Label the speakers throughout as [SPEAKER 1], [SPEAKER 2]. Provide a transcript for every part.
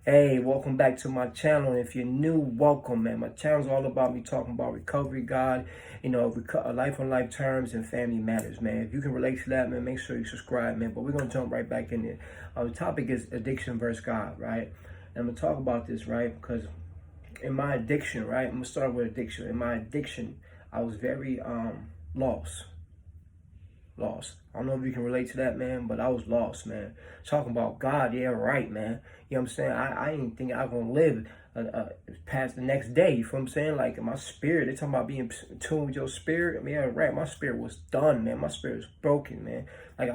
[SPEAKER 1] Hey, welcome back to my channel. If you're new, welcome, man. My channel's all about me talking about recovery, God, life on life terms and family matters, man. If you can relate to that, man, make sure you subscribe, man. But we're going to jump right back in there. The topic is addiction versus God, right? And I'm going to talk about this, right? Because in my addiction, right? I'm going to start with addiction. In my addiction, I was very lost. I don't know if you can relate to that, man, but I was lost, man. Talking about God, yeah, right, man. You know what I'm saying? I didn't think I was going to live past the next day. You feel what I'm saying? Like, my spirit, they talking about being in tune with your spirit. I mean, yeah, right. My spirit was done, man. My spirit was broken, man. I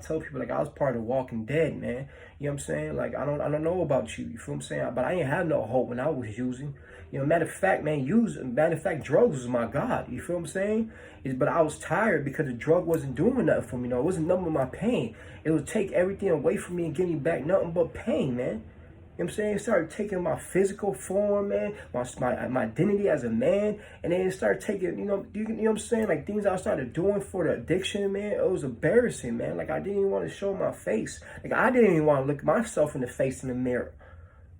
[SPEAKER 1] tell people, like, I was part of Walking Dead, man. You know what I'm saying? Like, I don't know about you. You feel what I'm saying? But I didn't have no hope when I was using. Matter of fact, drugs was my God. You feel what I'm saying? But I was tired because the drug wasn't doing nothing for me. It wasn't numbing my pain. It would take everything away from me and give me back nothing but pain, man. You know what I'm saying? It started taking my physical form, man, my identity as a man, and then it started taking, you know what I'm saying? Like, things I started doing for the addiction, man, it was embarrassing, man. Like, I didn't even want to show my face. Like, I didn't even want to look myself in the face in the mirror.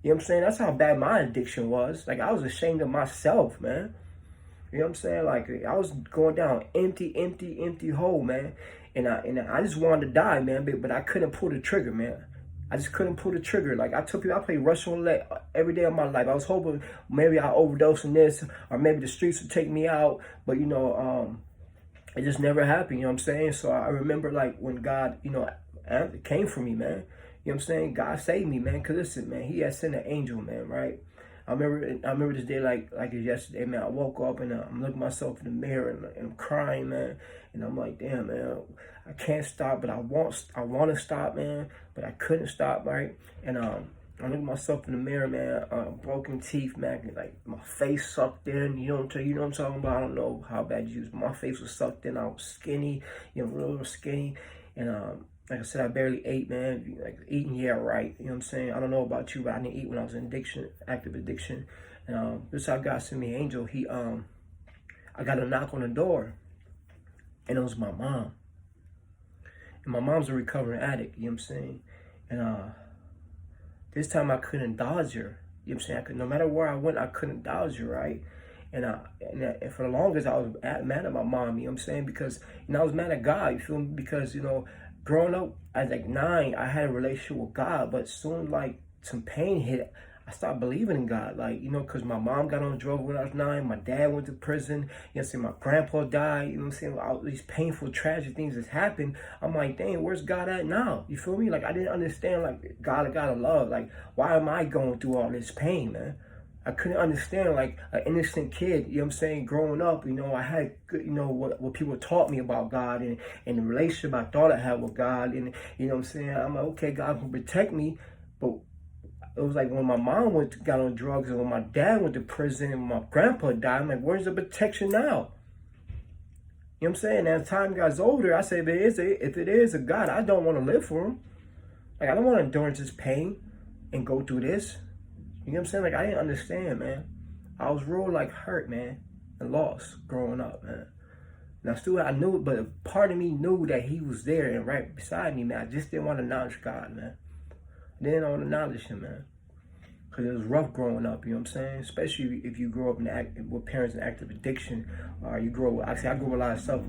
[SPEAKER 1] You know what I'm saying? That's how bad my addiction was. Like, I was ashamed of myself, man. You know what I'm saying? Like, I was going down empty hole, man. And I just wanted to die, man, but I couldn't pull the trigger, man. I just couldn't pull the trigger. Like, I played Russian roulette every day of my life. I was hoping maybe I overdose on this, or maybe the streets would take me out. But, it just never happened, you know what I'm saying? So I remember, like, when God, came for me, man. You know what I'm saying? God saved me, man. Because listen, man, he had sent an angel, man, right? I remember this day like it's yesterday, man. I woke up and I'm looking myself in the mirror and I'm crying, man. And I'm like, damn, man, I can't stop, but I want to stop, man. But I couldn't stop, right? And I look at myself in the mirror, man. Broken teeth, man. Like, my face sucked in. You know what I'm talking about? I don't know how bad you use, but my face was sucked in. I was skinny, real skinny, and like I said, I barely ate, man. Like, eating, yeah, right. You know what I'm saying? I don't know about you, but I didn't eat when I was in active addiction. And this how God sent me an angel. I got a knock on the door, and it was my mom. And my mom's a recovering addict, you know what I'm saying? And this time I couldn't dodge her. You know what I'm saying? No matter where I went, I couldn't dodge her, right? And for the longest, I was mad at my mom, you know what I'm saying? Because, I was mad at God, you feel me? Because, growing up at like 9, I had a relationship with God, but soon, like, some pain hit. I stopped believing in God, like, because my mom got on drugs when I was 9, my dad went to prison, you know what I'm saying, my grandpa died, you know what I'm saying, all these painful, tragic things that's happened. I'm like, dang, where's God at now? You feel me? Like, I didn't understand, like, God of love. Like, why am I going through all this pain, man? I couldn't understand, like, an innocent kid, you know what I'm saying, growing up, I had good, what people taught me about God and the relationship I thought I had with God, and, you know what I'm saying, I'm like, okay, God can protect me, but it was like when my mom got on drugs, and when my dad went to prison, and my grandpa died, I'm like, where's the protection now? You know what I'm saying? As time got older, I said, if it is a God, I don't want to live for him. Like, I don't want to endure this pain and go through this. You know what I'm saying? Like, I didn't understand, man. I was real, like, hurt, man, and lost growing up, man. Now, still, I knew it, but a part of me knew that he was there and right beside me, man. I just didn't want to acknowledge God, man. I didn't want to acknowledge him, man. Because it was rough growing up, you know what I'm saying? Especially if you grow up with parents in active addiction, or you grow with, I grew with a lot of self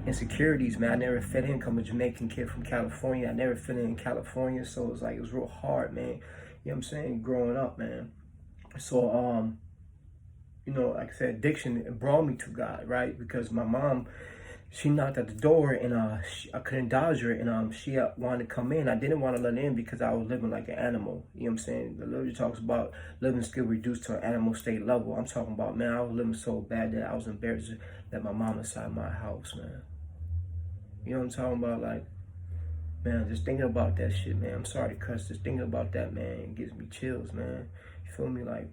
[SPEAKER 1] insecurities, man. I never fit in, come a Jamaican kid from California. I never fit in California, so it was real hard, man. You know what I'm saying? Growing up, man. So, like I said, addiction, it brought me to God, right? Because my mom, she knocked at the door, and I couldn't dodge her, and she wanted to come in. I didn't want to let her in because I was living like an animal. You know what I'm saying? The literature talks about living skill reduced to an animal state level. I'm talking about, man, I was living so bad that I was embarrassed to let my mom inside my house, man. You know what I'm talking about? Like, man, just thinking about that shit, man. I'm sorry to cuss. Just thinking about that, man, it gives me chills, man. You feel me? Like,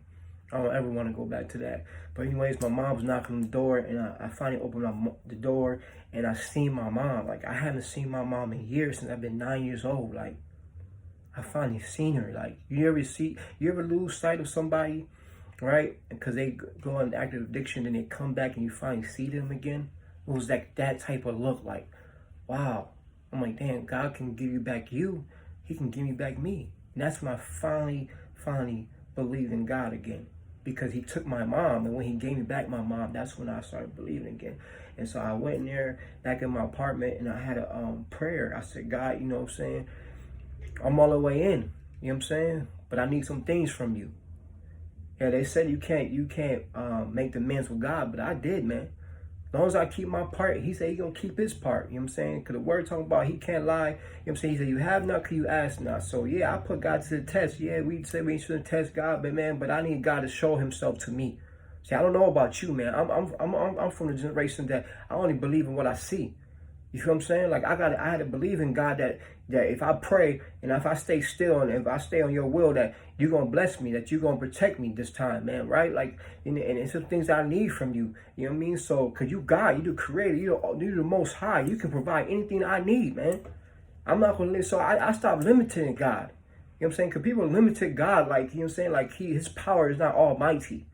[SPEAKER 1] I don't ever want to go back to that. But anyways, my mom was knocking on the door, and I finally opened up the door, and I seen my mom. Like, I haven't seen my mom in years, since I've been 9 years old. Like, I finally seen her. Like, you ever lose sight of somebody, right? Because they go into active addiction, and they come back, and you finally see them again. It was like that type of look, like, wow. I'm like, damn, God can give you back you. He can give me back me. And that's when I finally finally believed in God again. Because he took my mom, and when he gave me back my mom, that's when I started believing again. And so I went in there back in my apartment, and I had a prayer. I said, God, you know what I'm saying? I'm all the way in, you know what I'm saying? But I need some things from you. Yeah, they said you can't make the amends with God, but I did, man. As long as I keep my part, he said he gonna keep his part, you know what I'm saying? Because the word talking about he can't lie, you know what I'm saying? He said you have not because you ask not. So yeah, I put God to the test. Yeah, we say we shouldn't test God, but I need God to show himself to me. See, I don't know about you, man. I'm from the generation that I only believe in what I see. You feel what I'm saying? Like I had to believe in God that if I pray and if I stay still and if I stay on your will, that you're gonna bless me, that you're gonna protect me this time, man. Right? Like, and it's some things I need from you. You know what I mean? So, cause you God, you the creator, you're the most high. You can provide anything I need, man. I'm not gonna live. So I stopped limiting God. You know what I'm saying? Cause people limited God, like, you know what I'm saying? Like his power is not almighty.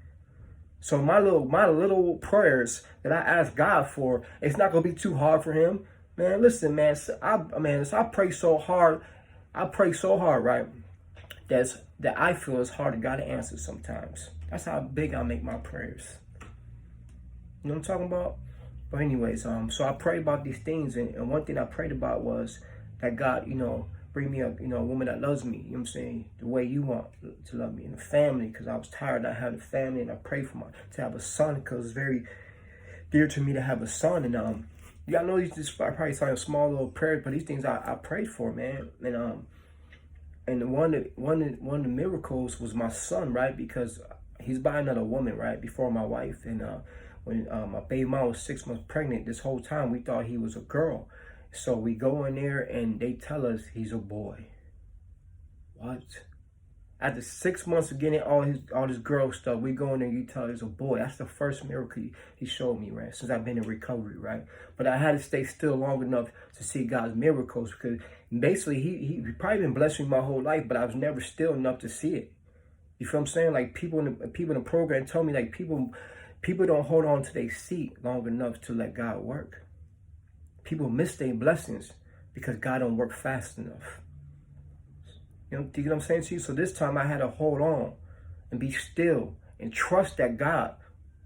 [SPEAKER 1] So my little prayers that I ask God for, it's not gonna be too hard for him. Man, listen, man. I pray so hard. Right? That I feel it's hard to God to answer sometimes. That's how big I make my prayers. You know what I'm talking about? But anyways, so I prayed about these things, and one thing I prayed about was that God, bring me a woman that loves me, you know what I'm saying, the way you want to love me, and a family, because I was tired of not having a family, and I prayed for to have a son, because it's very dear to me to have a son. And I know these just probably sound small little prayers, but these things I prayed for, man. And one of the miracles was my son, right? Because he's by another woman, right, before my wife. And when my baby mom was 6 months pregnant, this whole time we thought he was a girl. So we go in there and they tell us he's a boy. What? After 6 months of getting all this girl stuff, we go in there and you tell us he's a boy. That's the first miracle he showed me, right? Since I've been in recovery, right? But I had to stay still long enough to see God's miracles, because basically he probably been blessing me my whole life, but I was never still enough to see it. You feel what I'm saying? Like people in the program told me, like people don't hold on to their seat long enough to let God work. People miss their blessings because God don't work fast enough. You know what I'm saying to you? So this time I had to hold on and be still and trust that God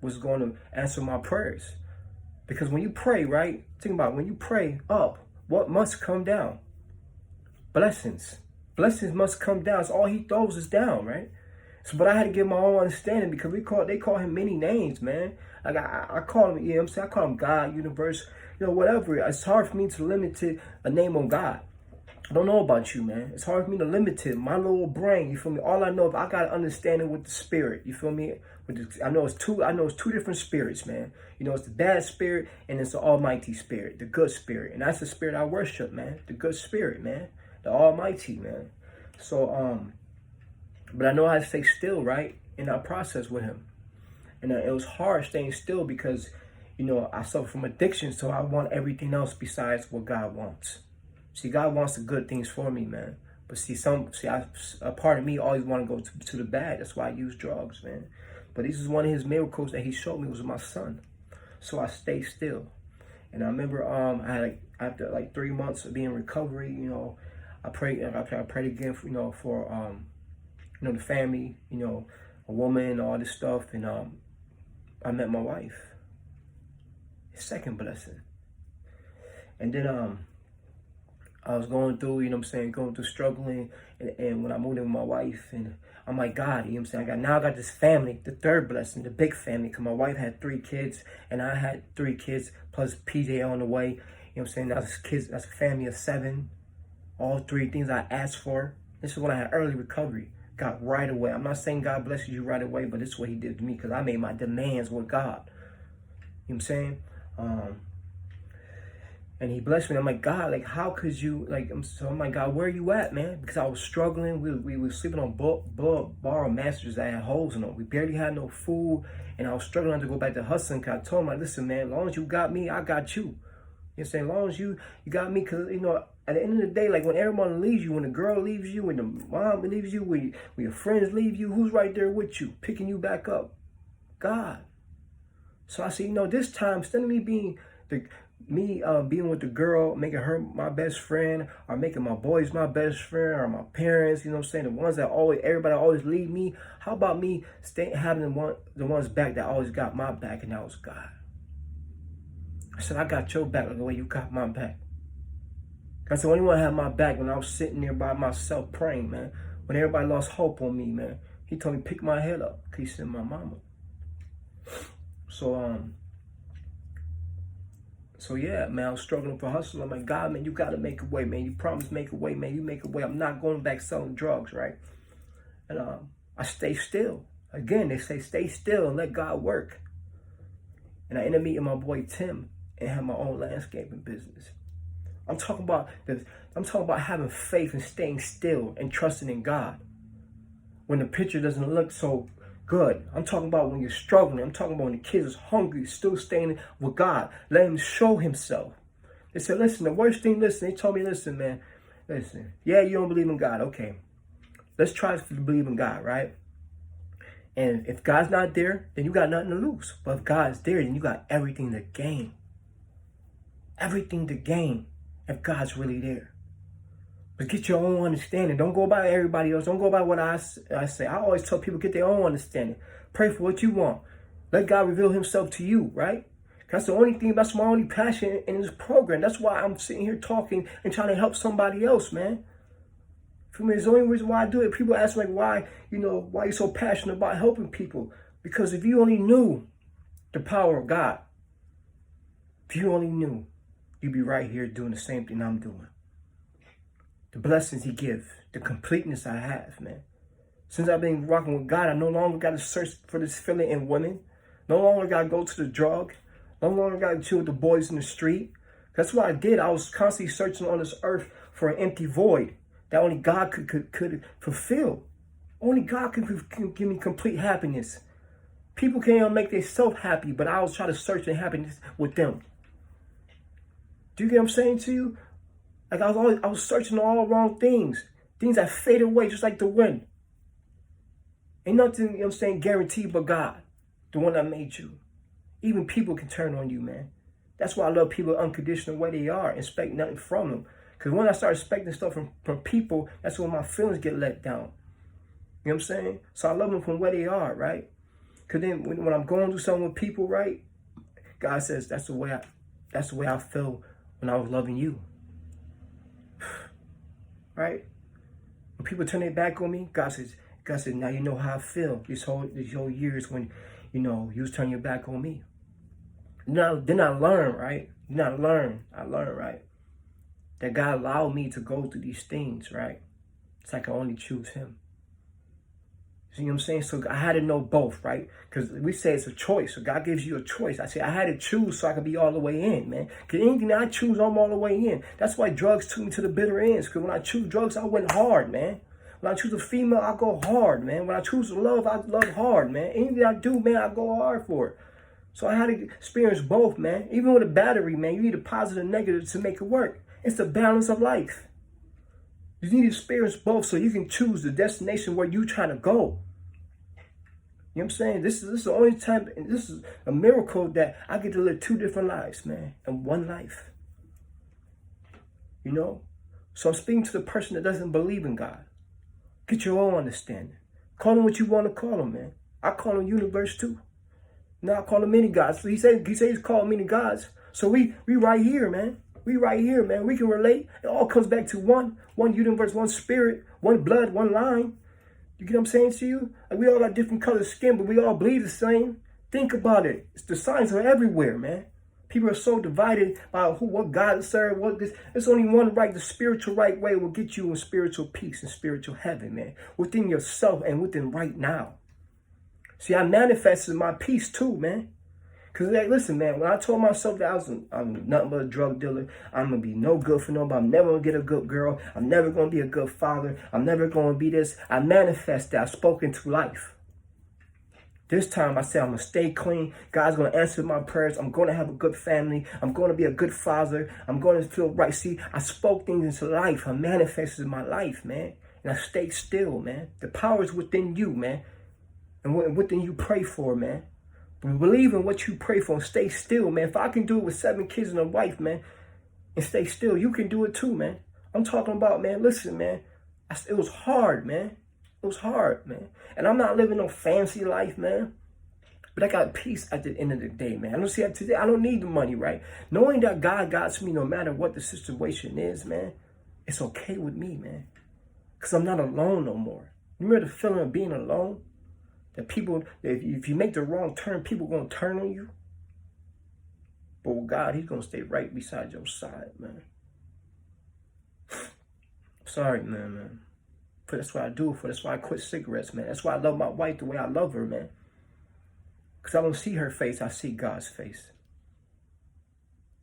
[SPEAKER 1] was going to answer my prayers. Because when you pray, right? Think about it, when you pray up, what must come down? Blessings. Blessings must come down. So all he throws is down, right? So, but I had to get my own understanding, because they call him many names, man. Like I call him, you know what I'm saying? I call him God, universe, whatever. It's hard for me to limit a name on God. I don't know about you, man. It's hard for me to limit it. My little brain, you feel me? All I know is I got to understand it with the spirit. You feel me? I know it's two different spirits, man. It's the bad spirit and it's the almighty spirit, the good spirit. And that's the spirit I worship, man. The good spirit, man. The almighty, man. So, but I know how to stay still, right? In that process with him. And it was hard staying still because, I suffer from addiction. So I want everything else besides what God wants. See, God wants the good things for me, man. But a part of me always want to go to the bad. That's why I use drugs, man. But this is one of his miracles that he showed me was my son. So I stayed still. And I remember after 3 months of being in recovery, I prayed again for the family, a woman, all this stuff. And I met my wife. Second blessing. And then I was going through, going through struggling, and when I moved in with my wife, and I'm like, God, I got this family, the third blessing, the big family, because my wife had 3 kids, and I had 3 kids, plus PJ on the way, that's a family of 7, all 3 things I asked for. This is when I had early recovery, got right away. I'm not saying God blesses you right away, but this is what he did to me, because I made my demands with God. You know what I'm saying? And he blessed me. I'm like, God, like, how could you, I'm like, God, where are you at, man? Because I was struggling. We were sleeping on borrowed mattresses that had holes in them. We barely had no food, and I was struggling to go back to hustling. Because I told him, like, listen, man, as long as you got me, I got you. You know what I'm saying? As long as you got me, because, at the end of the day, like, when everyone leaves you, when the girl leaves you, when the mom leaves you, when your friends leave you, who's right there with you, picking you back up? God. So I said, this time, instead of me being me being with the girl, making her my best friend, or making my boys my best friend, or my parents, you know what I'm saying, the ones that everybody always leave me. How about me having the ones back that always got my back, and that was God. I said, I got your back like the way you got my back. I said, when anyone had my back when I was sitting there by myself praying, man, when everybody lost hope on me, man, he told me pick my head up, because he said my mama. So yeah, man, I was struggling for hustle. I'm like, God, man, you got to make a way, man. You promised make a way, man. You make a way. I'm not going back selling drugs, right? And I stay still. Again, they say stay still and let God work. And I ended up meeting my boy Tim and had my own landscaping business. I'm talking about having faith and staying still and trusting in God when the picture doesn't look so good. I'm talking about when you're struggling. I'm talking about when the kids are hungry, still staying with God. Let him show himself. They said, listen, the worst thing, they told me, listen, man, listen, yeah, you don't believe in God. Okay, let's try to believe in God, right? And if God's not there, then you got nothing to lose. But if God's there, then you got everything to gain. Everything to gain if God's really there. But get your own understanding. Don't go by everybody else. Don't go by what I say. I always tell people, get their own understanding. Pray for what you want. Let God reveal himself to you, right? That's the only thing, that's my only passion in this program. That's why I'm sitting here talking and trying to help somebody else, man. For me, it's the only reason why I do it. People ask me, like, why you so passionate about helping people? Because if you only knew the power of God, if you only knew, you'd be right here doing the same thing I'm doing. The blessings he gives, the completeness I have, man. Since I've been rocking with God, I no longer got to search for this feeling in women. No longer got to go to the drug. No longer got to chill with the boys in the street. That's what I did. I was constantly searching on this earth for an empty void that only God could fulfill. Only God can give me complete happiness. People can't even make themselves happy, but I was trying to search for happiness with them. Do you get what I'm saying to you? Like I was searching all wrong things. Things that fade away just like the wind. Ain't nothing, you know what I'm saying, guaranteed but God. The one that made you. Even people can turn on you, man. That's why I love people unconditional the way they are. Expect nothing from them. Because when I start expecting stuff from people, that's when my feelings get let down. You know what I'm saying? So I love them from where they are, right? Because then when I'm going through something with people, right? God says, that's the way I feel when I was loving you. Right? When people turn their back on me, God says, now you know how I feel these whole years when, you was turning your back on me. Then I learned, right? I learned, right? That God allowed me to go through these things, right? It's like I only choose him. See what I'm saying? So I had to know both, right? Because we say it's a choice. So God gives you a choice. I say I had to choose so I could be all the way in, man. Because anything that I choose, I'm all the way in. That's why drugs took me to the bitter ends. Because when I choose drugs, I went hard, man. When I choose a female, I go hard, man. When I choose to love, I love hard, man. Anything I do, man, I go hard for it. So I had to experience both, man. Even with a battery, man, you need a positive and negative to make it work. It's the balance of life. You need to experience both so you can choose the destination where you're trying to go. You know what I'm saying? This is the only time, and this is a miracle that I get to live two different lives, man, in one life. You know? So I'm speaking to the person that doesn't believe in God. Get your own understanding. Call him what you want to call him, man. I call him universe too. Now I call him many gods. So he said he's called many gods. So we right here, man. We right here, man. We can relate. It all comes back to one universe, one spirit, one blood, one line. You get what I'm saying to you? Like we all got different colored skin, but we all bleed the same. Think about it. The signs are everywhere, man. People are so divided by what God to serve, what this. It's only one right. The spiritual right way will get you in spiritual peace and spiritual heaven, man. Within yourself and within right now. See, I manifested my peace too, man. Because, like, listen, man, when I told myself that I'm nothing but a drug dealer, I'm going to be no good for nobody, I'm never going to get a good girl, I'm never going to be a good father, I'm never going to be this, I manifest that. I spoke into life. This time I said I'm going to stay clean. God's going to answer my prayers. I'm going to have a good family. I'm going to be a good father. I'm going to feel right. See, I spoke things into life. I manifested my life, man. And I stayed still, man. The power is within you, man. And within you pray for, man. But believe in what you pray for and stay still, man. If I can do it with 7 kids and a wife, man, and stay still, you can do it too, man. I'm talking about, man, listen, man. It was hard, man. It was hard, man. And I'm not living no fancy life, man. But I got peace at the end of the day, man. I don't see that today. I don't need the money, right? Knowing that God got me no matter what the situation is, man, it's okay with me, man. Because I'm not alone no more. Remember the feeling of being alone? That people, if you make the wrong turn, people going to turn on you. But with God, he's going to stay right beside your side, man. Sorry, man. But that's what I do. That's why I quit cigarettes, man. That's why I love my wife the way I love her, man. Because I don't see her face, I see God's face.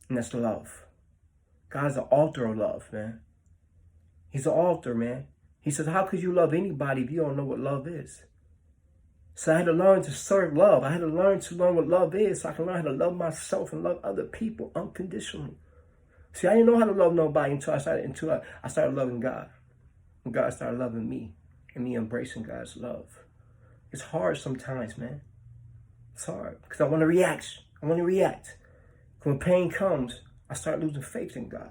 [SPEAKER 1] And that's love. God's the author of love, man. He's the author, man. He says, how could you love anybody if you don't know what love is? So I had to learn to serve love. I had to learn what love is so I can learn how to love myself and love other people unconditionally. See, I didn't know how to love nobody until I started loving God. And God started loving me and me embracing God's love. It's hard sometimes, man. It's hard because I want to react. When pain comes, I start losing faith in God.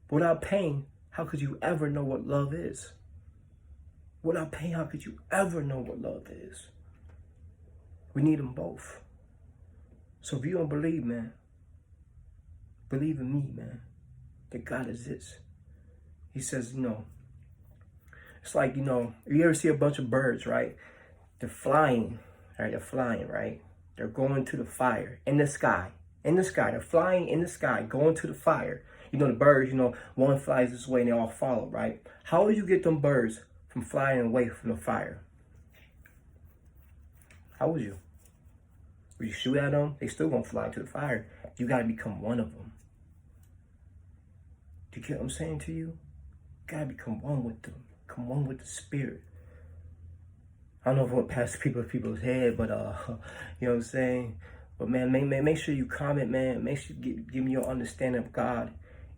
[SPEAKER 1] But without pain, how could you ever know what love is? Without pain, how could you ever know what love is? We need them both. So if you don't believe, man, believe in me, man, that God exists. He says, it's like, you ever see a bunch of birds, right? They're flying, right? They're going to the fire in the sky. They're flying in the sky, going to the fire. The birds, one flies this way and they all follow, right? How would you get them birds from flying away from the fire? How would you? Would you shoot at them? They still gonna fly to the fire. You gotta become one of them. Do you get what I'm saying to you? You gotta become one with them. Become one with the Spirit. I don't know if it went past people's head, but you know what I'm saying? But man, make sure you comment, man. Make sure you give me your understanding of God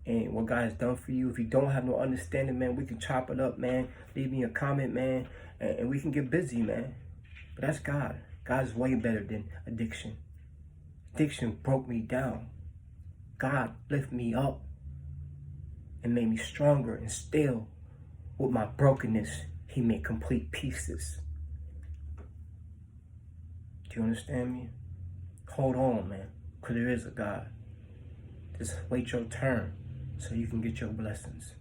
[SPEAKER 1] and what God has done for you. If you don't have no understanding, man, we can chop it up, man. Leave me a comment, man, and we can get busy, man. But that's God. God is way better than addiction. Addiction broke me down. God lifted me up and made me stronger, and still, with my brokenness, he made complete pieces. Do you understand me? Hold on, man, because there is a God. Just wait your turn so you can get your blessings.